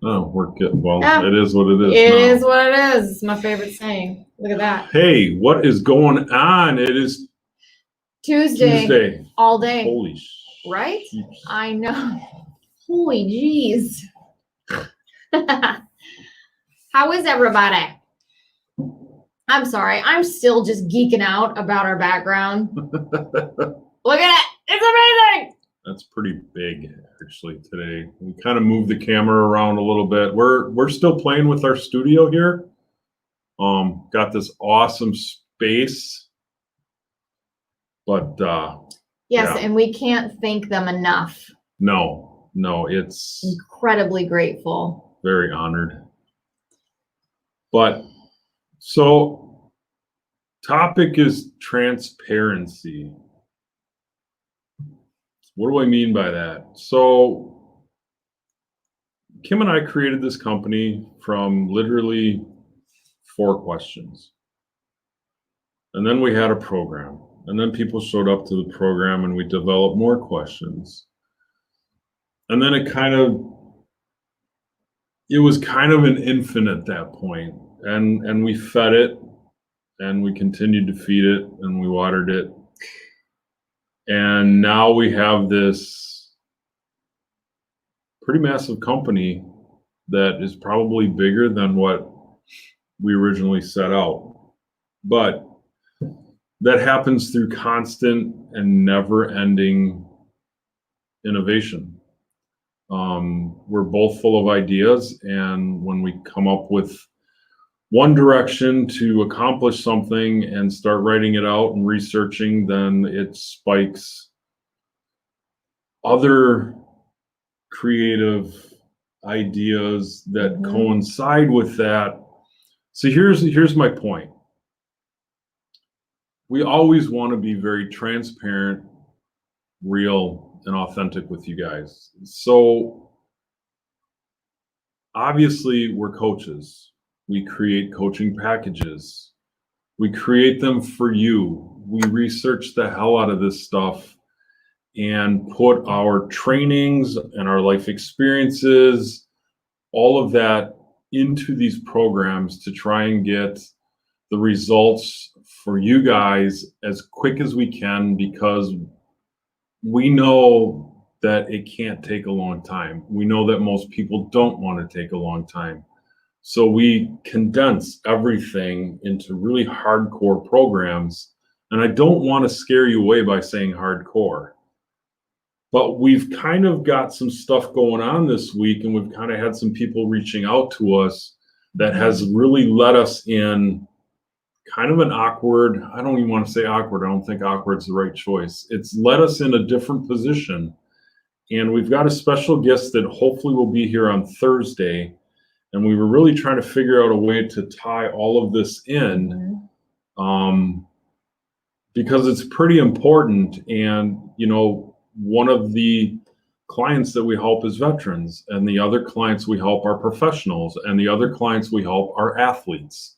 Oh, we're good. Well, Yeah, it is what it is it now. is what it is. It's my favorite saying. Look at that. Hey, what is going on? It is Tuesday. All day. Holy Right? sheeps. I know. Holy jeez. How is everybody? I'm sorry. I'm still just geeking out about our background. Look at it. It's amazing. That's pretty big, actually, today. We kind of moved the camera around a little bit. We're still playing with our studio here. Got this awesome space, but Yes, yeah. and we can't thank them enough. No, it's Incredibly grateful. very honored. But so, topic is transparency. What do I mean by that? So, Kim and I created this company from literally 4 questions. And then we had a program. And then people showed up to the program and we developed more questions. And then it was kind of an infinite at that point. And we fed it and we continued to feed it and we watered it. And now we have this pretty massive company that is probably bigger than what we originally set out. But that happens through constant and never ending innovation. We're both full of ideas, and when we come up with one direction to accomplish something and start writing it out and researching, then it spikes other creative ideas that coincide with that. So here's my point. We always want to be very transparent, real, and authentic with you guys. So obviously we're coaches. We create coaching packages. We create them for you. We research the hell out of this stuff and put our trainings and our life experiences, all of that into these programs to try and get the results for you guys as quick as we can, because we know that it can't take a long time. We know that most people don't want to take a long time. So we condense everything into really hardcore programs. And I don't want to scare you away by saying hardcore, but we've kind of got some stuff going on this week, and we've kind of had some people reaching out to us that has really let us in kind of an awkward, I don't even want to say awkward. I don't think awkward's the right choice. It's led us in a different position. And we've got a special guest that hopefully will be here on Thursday. And we were really trying to figure out a way to tie all of this in, because it's pretty important. And, you know, one of the clients that we help is veterans, and the other clients we help are professionals, and the other clients we help are athletes.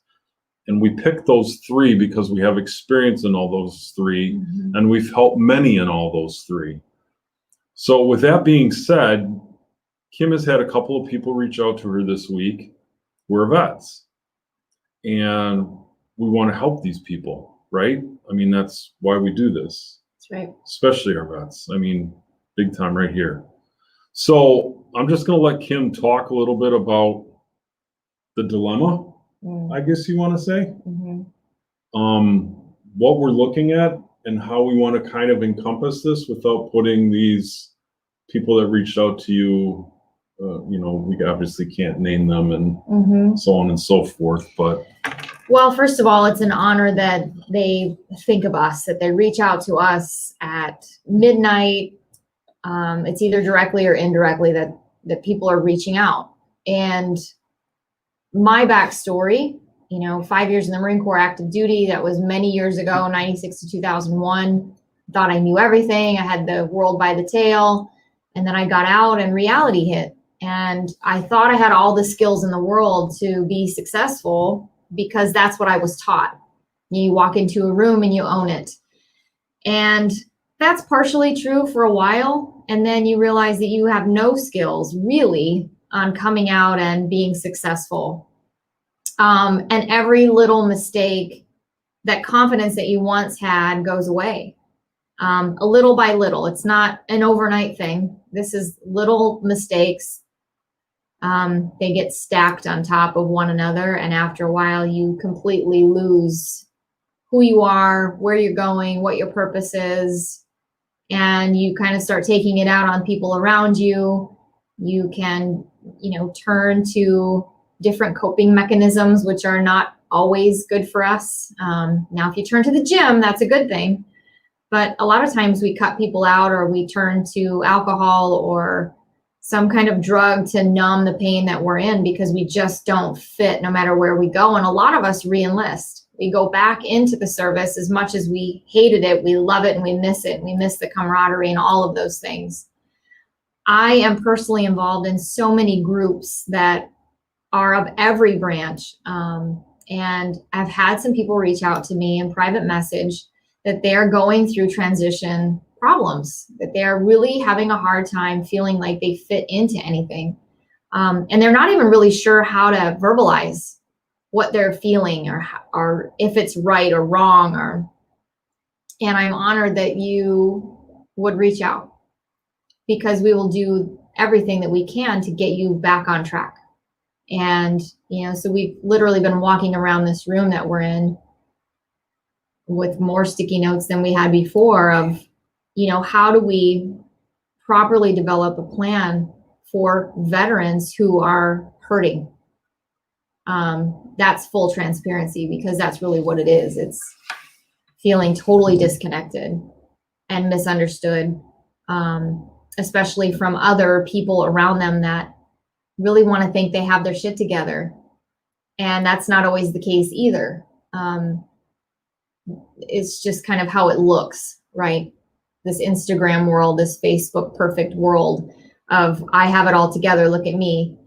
And we picked those three because we have experience in all those three, and we've helped many in all those three. So with that being said, Kim has had a couple of people reach out to her this week. We're vets, and we want to help these people, right? I mean, that's why we do this. That's right. Especially our vets. I mean, big time right here. So I'm just going to let Kim talk a little bit about the dilemma, I guess you want to say, what we're looking at and how we want to kind of encompass this without putting these people that reached out to you, you know, we obviously can't name them and so on and so forth, but. Well, first of all, it's an honor that they think of us, that they reach out to us at midnight. It's either directly or indirectly that people are reaching out. And my backstory, you know, 5 years in the Marine Corps active duty, that was many years ago, 96 to 2001. Thought I knew everything. I had the world by the tail. And then I got out and reality hit. And I thought I had all the skills in the world to be successful because that's what I was taught. You walk into a room and you own it. And that's partially true for a while. And then you realize that you have no skills really on coming out and being successful. And every little mistake, that confidence that you once had goes away. A little by little. It's not an overnight thing. This is little mistakes. They get stacked on top of one another, and after a while you completely lose who you are, where you're going, what your purpose is, and you kind of start taking it out on people around you. You can, turn to different coping mechanisms, which are not always good for us. Now, if you turn to the gym, that's a good thing. But a lot of times we cut people out, or we turn to alcohol or some kind of drug to numb the pain that we're in, because we just don't fit no matter where we go. And a lot of us re-enlist. We go back into the service. As much as we hated it, we love it and we miss it. We miss the camaraderie and all of those things. I am personally involved in so many groups that are of every branch. And I've had some people reach out to me in private message that they're going through transition problems, that they're really having a hard time feeling like they fit into anything. And they're not even really sure how to verbalize what they're feeling, or if it's right or wrong. And I'm honored that you would reach out, because we will do everything that we can to get you back on track. And, so we've literally been walking around this room that we're in with more sticky notes than we had before of, how do we properly develop a plan for veterans who are hurting? That's full transparency, because that's really what it is. It's feeling totally disconnected and misunderstood, especially from other people around them that really want to think they have their shit together. And that's not always the case either. It's just kind of how it looks, right? This Instagram world, this Facebook perfect world of I have it all together, look at me.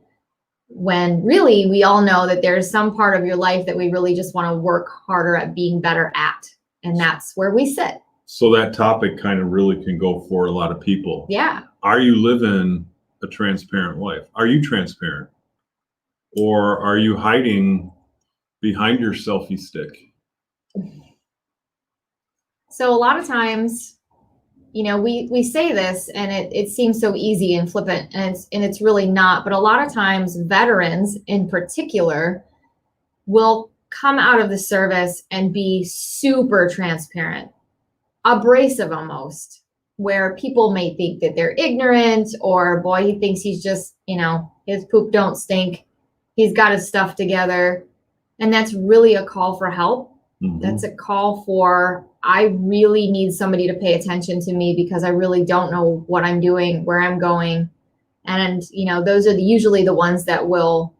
When really we all know that there's some part of your life that we really just want to work harder at being better at. And that's where we sit. So that topic kind of really can go for a lot of people. Yeah. Are you living a transparent life? Are you transparent? Or are you hiding behind your selfie stick? So a lot of times, we say this and it seems so easy and flippant, and it's really not. But a lot of times veterans in particular will come out of the service and be super transparent, abrasive almost, where people may think that they're ignorant, or boy, he thinks he's just, his poop don't stink. He's got his stuff together. And that's really a call for help. Mm-hmm. That's a call for, I really need somebody to pay attention to me, because I really don't know what I'm doing, where I'm going. And, those are usually the ones that will,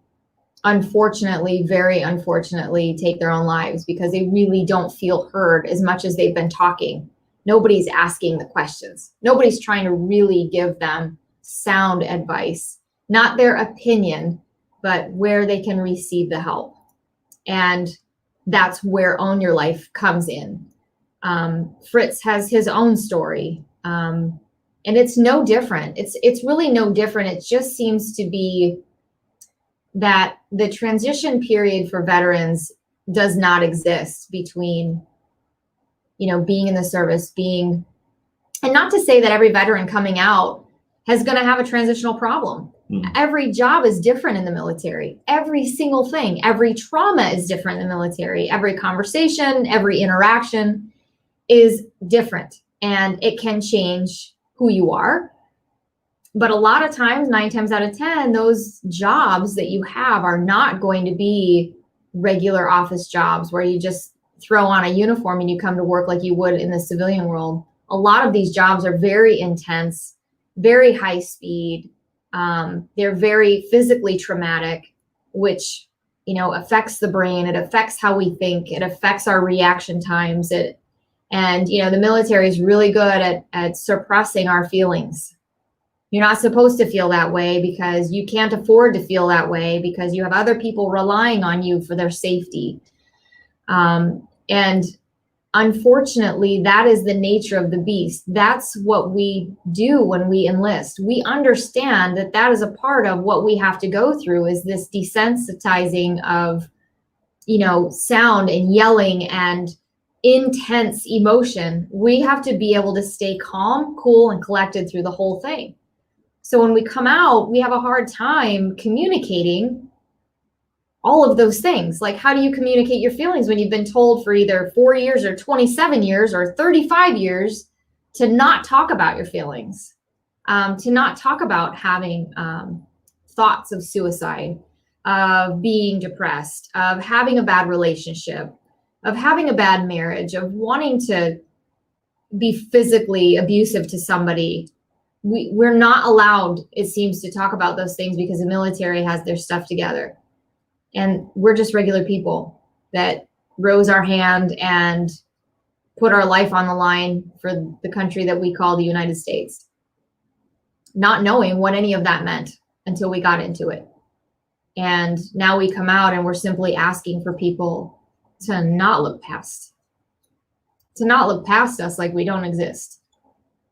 unfortunately, very unfortunately, take their own lives, because they really don't feel heard as much as they've been talking. Nobody's asking the questions. Nobody's trying to really give them sound advice, not their opinion, but where they can receive the help. And that's where Own Your Life comes in. Fritz has his own story, and it's no different. It's really no different. It just seems to be that the transition period for veterans does not exist between, being in the service, and not to say that every veteran coming out is going to have a transitional problem. Mm-hmm. Every job is different in the military. Every single thing, every trauma is different in the military. Every conversation, every interaction is different, and it can change who you are. But a lot of times, 9 times out of 10, those jobs that you have are not going to be regular office jobs where you just throw on a uniform and you come to work like you would in the civilian world. A lot of these jobs are very intense, very high speed. They're very physically traumatic, which, affects the brain. It affects how we think. It affects our reaction times. And the military is really good at suppressing our feelings. You're not supposed to feel that way, because you can't afford to feel that way, because you have other people relying on you for their safety. And unfortunately, that is the nature of the beast. That's what we do when we enlist. We understand that that is a part of what we have to go through, is this desensitizing of, sound and yelling and intense emotion. We have to be able to stay calm, cool, and collected through the whole thing. So when we come out, we have a hard time communicating all of those things. Like, how do you communicate your feelings when you've been told for either 4 years or 27 years or 35 years to not talk about your feelings, to not talk about having thoughts of suicide, of being depressed, of having a bad relationship, of having a bad marriage, of wanting to be physically abusive to somebody. We're not allowed, it seems, to talk about those things because the military has their stuff together. And we're just regular people that rose our hand and put our life on the line for the country that we call the United States, not knowing what any of that meant until we got into it. And now we come out and we're simply asking for people to not look past us like we don't exist.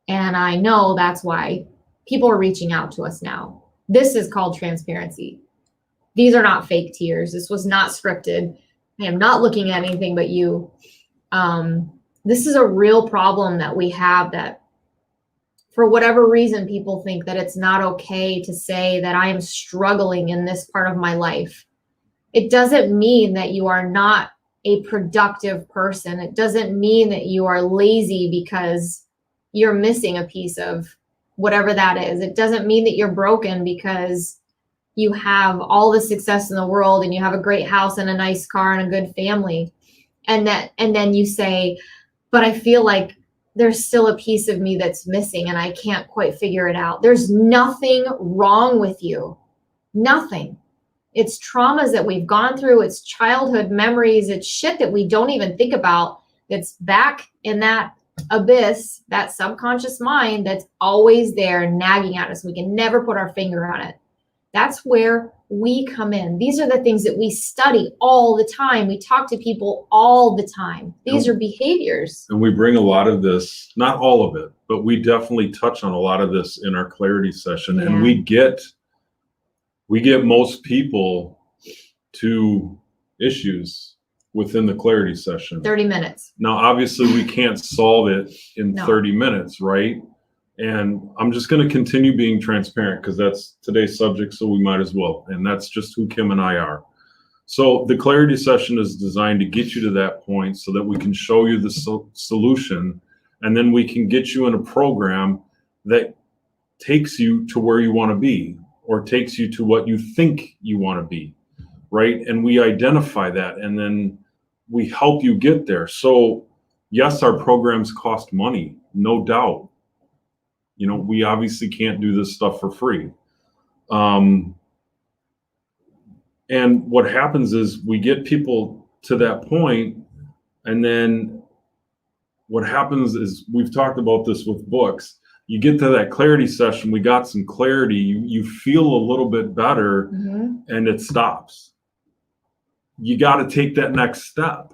And I know that's why people are reaching out to us now. This is called transparency. These are not fake tears. This was not scripted. I am not looking at anything but you. This is a real problem that we have, that for whatever reason, people think that it's not okay to say that I am struggling in this part of my life. It doesn't mean that you are not a productive person. It doesn't mean that you are lazy because you're missing a piece of whatever that is. It doesn't mean that you're broken because you have all the success in the world and you have a great house and a nice car and a good family. And then you say, but I feel like there's still a piece of me that's missing and I can't quite figure it out. There's nothing wrong with you. Nothing. It's traumas that we've gone through. It's childhood memories. It's shit that we don't even think about. That's back in that abyss, that subconscious mind that's always there nagging at us. We can never put our finger on it. That's where we come in. These are the things that we study all the time. We talk to people all the time. These are behaviors. And we bring a lot of this, not all of it, but we definitely touch on a lot of this in our clarity session. Yeah. And we get most people to issues within the clarity session. 30 minutes. Now, obviously, we can't solve it in No. 30 minutes, right? And I'm just going to continue being transparent because that's today's subject, so we might as well. And that's just who Kim and I are. So the clarity session is designed to get you to that point so that we can show you the solution, and then we can get you in a program that takes you to where you want to be, or takes you to what you think you want to be, right? And we identify that, and then we help you get there. So yes, our programs cost money, no doubt. We obviously can't do this stuff for free. And what happens is we get people to that point, and then what happens is, we've talked about this with books. You get to that clarity session, we got some clarity, you feel a little bit better, and it stops. You got to take that next step.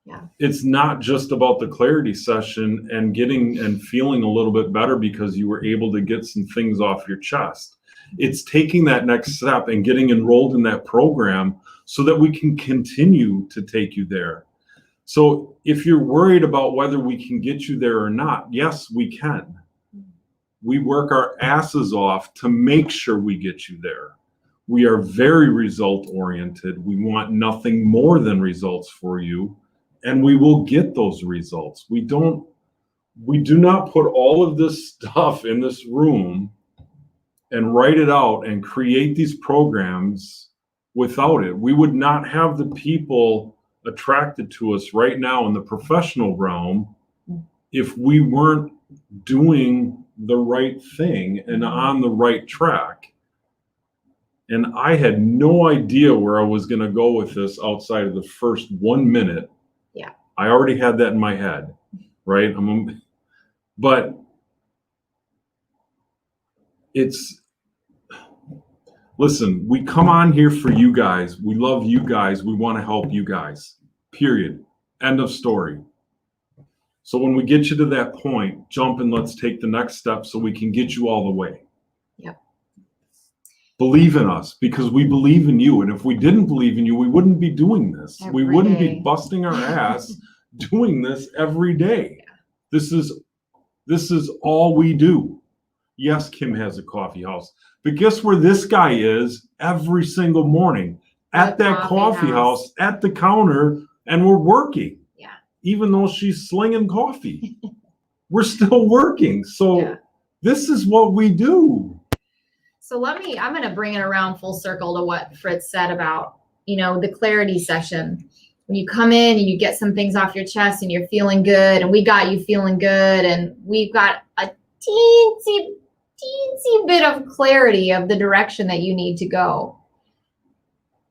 Yeah. It's not just about the clarity session and getting and feeling a little bit better because you were able to get some things off your chest. It's taking that next step and getting enrolled in that program so that we can continue to take you there. So if you're worried about whether we can get you there or not, yes, we can. We work our asses off to make sure we get you there. We are very result oriented. We want nothing more than results for you. And we will get those results. We do not put all of this stuff in this room and write it out and create these programs without it. We would not have the people attracted to us right now in the professional realm if we weren't doing the right thing and on the right track. And I had no idea where I was going to go with this outside of the first 1 minute. Yeah. I already had that in my head, right? But listen, we come on here for you guys. We love you guys. We want to help you guys, period. End of story. So when we get you to that point, jump and let's take the next step so we can get you all the way. Yep. Believe in us because we believe in you. And if we didn't believe in you, we wouldn't be doing this. We Every wouldn't day. be busting our ass doing this every day. Yeah. This is all we do. Yes, Kim has a coffee house, but guess where this guy is every single morning? At The that coffee coffee house. house, at the counter, and we're working. Yeah. Even though she's slinging coffee, we're still working. So Yeah. this is what we do. So I'm going to bring it around full circle to what Fritz said about, the clarity session. When you come in and you get some things off your chest and you're feeling good, and we got you feeling good, and we've got a teensy bit of clarity of the direction that you need to go.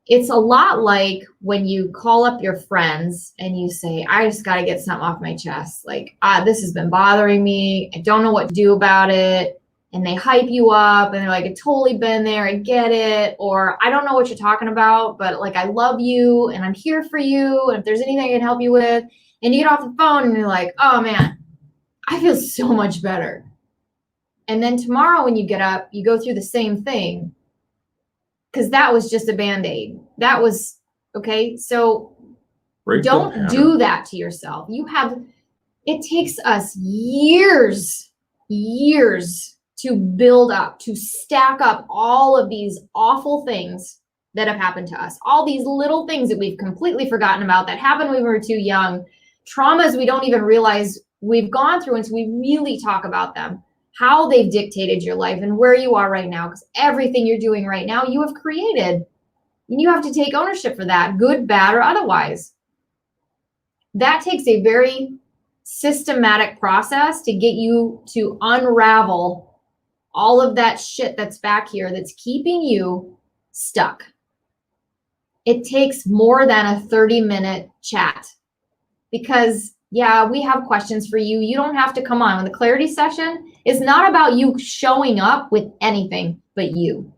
It's a lot like when you call up your friends and you say, I just got to get something off my chest. Like, this has been bothering me. I don't know what to do about it. And they hype you up and they're like, I've totally been there. I get it. Or I don't know what you're talking about, but like, I love you and I'm here for you. And if there's anything I can help you with, and you get off the phone and you're like, oh man, I feel so much better. And then tomorrow when you get up, you go through the same thing. Because that was just a Band-Aid. That was, okay, so Break the don't pattern. do that to yourself. It takes us years to build up, to stack up all of these awful things that have happened to us. All these little things that we've completely forgotten about that happened when we were too young. Traumas we don't even realize we've gone through until we really talk about them. How they've dictated your life and where you are right now, because everything you're doing right now, you have created. And you have to take ownership for that, good, bad, or otherwise. That takes a very systematic process to get you to unravel all of that shit that's back here that's keeping you stuck. It takes more than a 30-minute chat because yeah, we have questions for you. You don't have to come on. The clarity session is not about you showing up with anything but you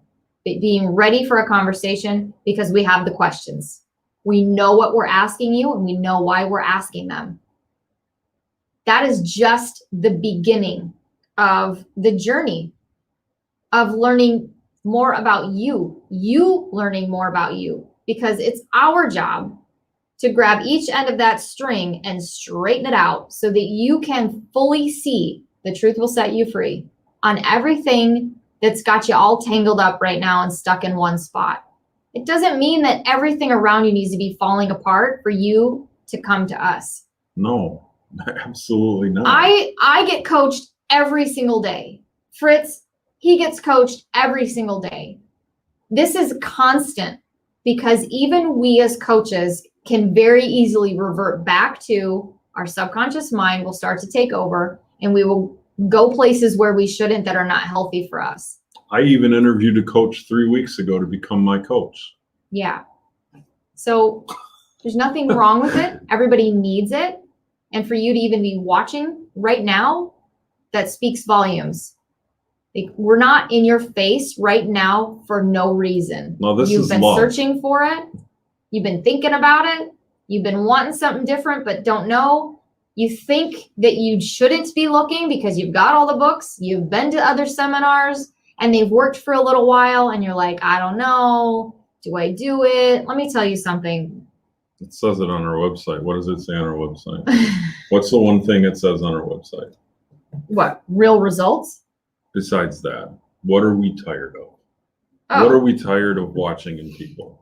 being ready for a conversation because we have the questions. We know what we're asking you and we know why we're asking them. That is just the beginning of the journey of learning more about you learning more about you, because it's our job to grab each end of that string and straighten it out so that you can fully see the truth will set you free on everything that's got you all tangled up right now and stuck in one spot. It doesn't mean that everything around you needs to be falling apart for you to come to us. No, absolutely not. I get coached every single day. Fritz, he gets coached every single day. This is constant because even we as coaches can very easily revert back to our subconscious mind will start to take over and we will go places where we shouldn't that are not healthy for us. I even interviewed a coach 3 weeks ago to become my coach. Yeah. So there's nothing wrong with it. Everybody needs it. And for you to even be watching right now, that speaks volumes. Like, we're not in your face right now for no reason. No, this You've is been love. searching for it. You've been thinking about it. You've been wanting something different, but don't know. You think that you shouldn't be looking because you've got all the books. You've been to other seminars and they've worked for a little while. And you're like, I don't know. Do I do it? Let me tell you something. It says it on our website. What does it say on our website? What's the one thing it says on our website? What? Real results? Besides that, what are we tired of? Oh. What are we tired of watching in people?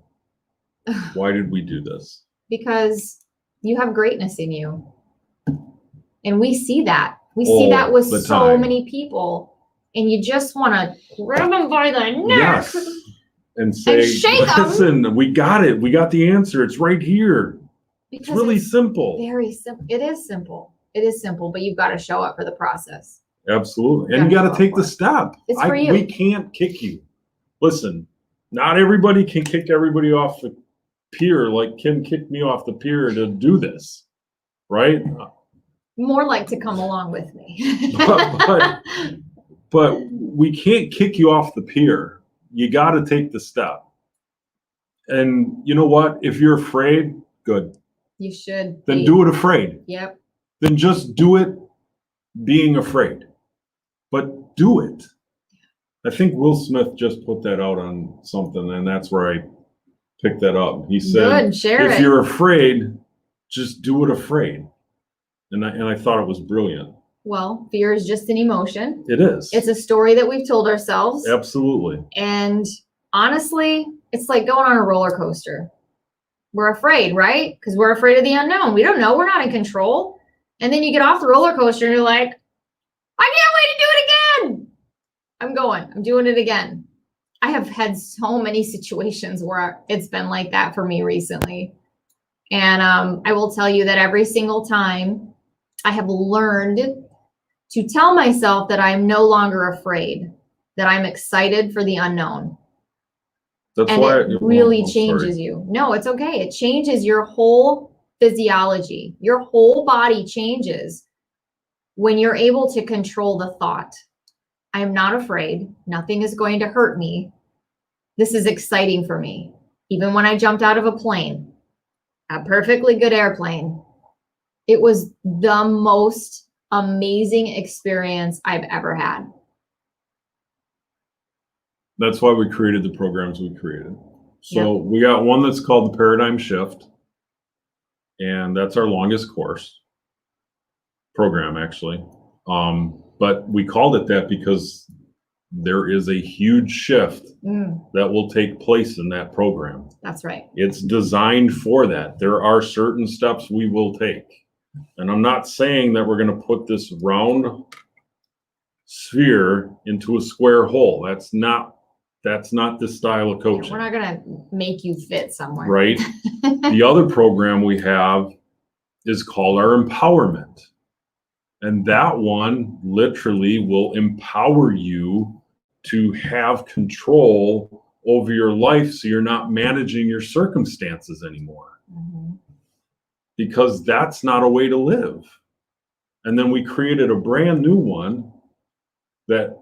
Why did we do this? Because you have greatness in you. And we see that. We All see that with the so time. many people. And you just want to grab them by the neck. Yes. And say, shake 'em. listen, we got it. We got the answer. It's right here. It's Because really simple. very simple. It is simple. It is simple, but you've got to show up for the process. Absolutely. And you got to take the step. It's for you. We can't kick you. Listen, not everybody can kick everybody off the pier like Kim kicked me off the pier to do this, right? More like to come along with me. But we can't kick you off the pier. You got to take the step. And you know what? If you're afraid, good. You should. Then be. do it afraid. Yep. then just do it being afraid. But do it. I think Will Smith just put that out on something, and that's where I picked that up. He said, Good, share if it. you're afraid, just do it afraid. And I thought it was brilliant. Well, fear is just an emotion. It is. It's a story that we've told ourselves. Absolutely. And honestly, it's like going on a roller coaster. We're afraid, right? Because we're afraid of the unknown. We don't know. We're not in control. And then you get off the roller coaster and you're like, I can't wait to do it again. I'm doing it again. I have had so many situations where it's been like that for me recently. And I will tell you that every single time I have learned to tell myself that I'm no longer afraid, that I'm excited for the unknown. That's And why it really changes you. No, it's okay. It changes your whole physiology. Your whole body changes when you're able to control the thought. I am not afraid. Nothing is going to hurt me. This is exciting for me. Even when I jumped out of a plane, a perfectly good airplane, it was the most amazing experience I've ever had. That's why we created the programs we created. So we got one that's called the Paradigm Shift, and that's our longest course program, actually. But we called it that because there is a huge shift that will take place in that program. That's right. It's designed for that. There are certain steps we will take. And I'm not saying that we're going to put this round sphere into a square hole. That's not the style of coaching. We're not going to make you fit somewhere. Right? The other program we have is called our empowerment. And that one literally will empower you to have control over your life so you're not managing your circumstances anymore. Mm-hmm. Because that's not a way to live. And then we created a brand new one that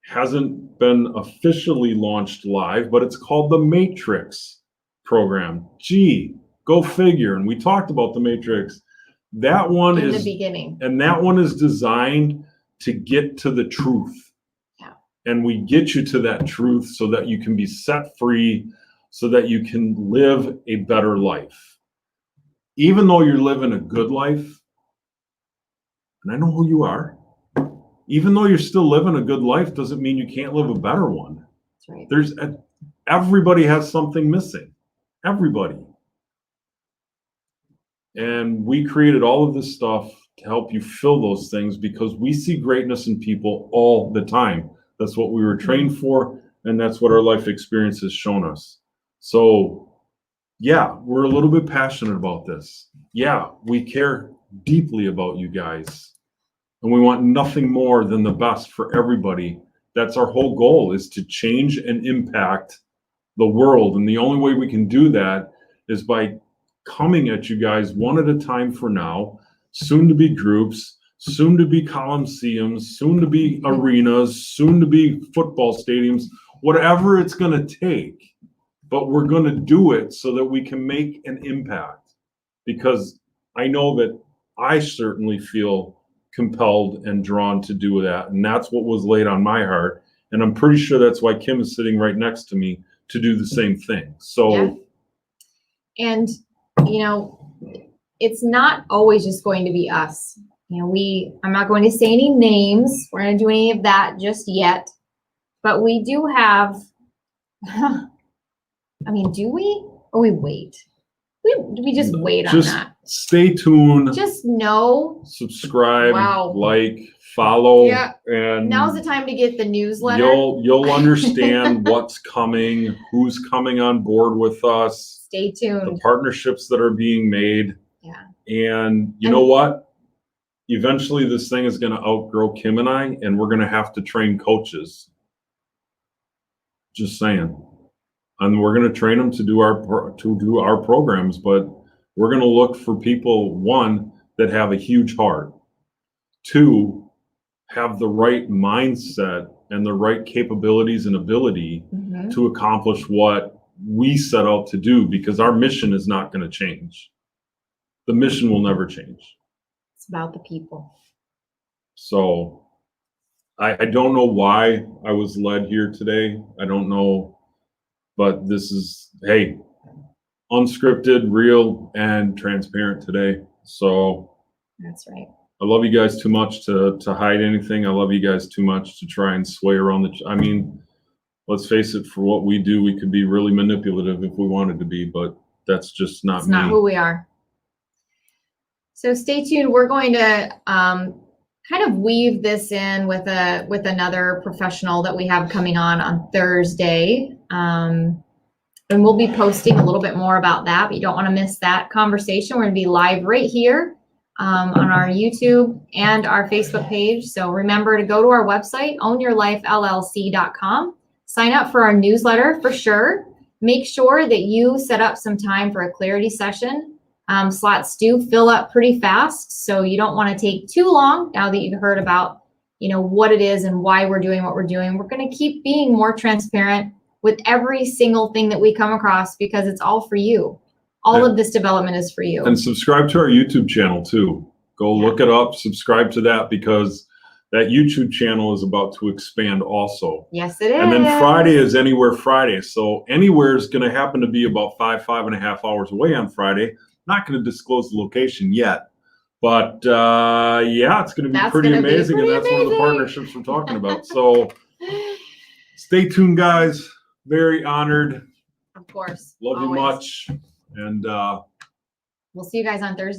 hasn't been officially launched live, but it's called the Matrix program. Gee, go figure. And we talked about the Matrix. That one in is the beginning. And that one is designed to get to the truth. Yeah. And we get you to that truth so that you can be set free, so that you can live a better life. Even though you're living a good life, and I know who you are, even though you're still living a good life doesn't mean you can't live a better one. That's right. Everybody has something missing. Everybody. And we created all of this stuff to help you fill those things because we see greatness in people all the time. That's what we were trained for, and that's what our life experience has shown us. So, yeah, we're a little bit passionate about this. Yeah, we care deeply about you guys. And we want nothing more than the best for everybody. That's our whole goal, is to change and impact the world. And the only way we can do that is by coming at you guys one at a time for now, soon to be groups, soon to be coliseums, soon to be arenas, soon to be football stadiums, whatever it's going to take. But we're going to do it so that we can make an impact. Because I know that I certainly feel compelled and drawn to do that. And that's what was laid on my heart. And I'm pretty sure that's why Kim is sitting right next to me to do the same thing. So, yeah. And it's not always just going to be us. I'm not going to say any names. We're not going to do any of that just yet. But we do have, do we? Or we wait? We just wait on that. Stay tuned. Just know. Subscribe, wow. Like, follow. Yeah. And now's the time to get the newsletter. You'll understand what's coming, who's coming on board with us. Stay tuned. The partnerships that are being made. Yeah. And you know what? Eventually this thing is going to outgrow Kim and I, and we're going to have to train coaches. Just saying. And we're going to train them to do our programs, but we're going to look for people, one, that have a huge heart, two, have the right mindset and the right capabilities and ability to accomplish what we set out to do, because our mission is not going to change. The mission will never change. about the people. So I don't know why I was led here today. I don't know, but this is, hey, unscripted, real, and transparent today. So That's right. I love you guys too much to hide anything. I love you guys too much to try and sway around I mean, let's face it, for what we do, we could be really manipulative if we wanted to be, but that's just not It's me. not who we are. So stay tuned. We're going to kind of weave this in with another professional that we have coming on Thursday. And we'll be posting a little bit more about that, but you don't want to miss that conversation. We're going to be live right here on our YouTube and our Facebook page. So remember to go to our website, ownyourlifellc.com. Sign up for our newsletter for sure. Make sure that you set up some time for a clarity session. Slots do fill up pretty fast, so you don't want to take too long now that you've heard about, what it is and why we're doing what we're doing. We're going to keep being more transparent with every single thing that we come across because it's all for you. All of this development is for you. And subscribe to our YouTube channel too. Go look it up, subscribe to that, because that YouTube channel is about to expand also. Yes, it is. And then Friday is Anywhere Friday. So Anywhere is going to happen to be about 5.5 hours away on Friday. Not going to disclose the location yet, but yeah, it's going to be pretty amazing. And that's one of the partnerships we're talking about. So stay tuned, guys. Very honored. Of course. Love you much. And we'll see you guys on Thursday.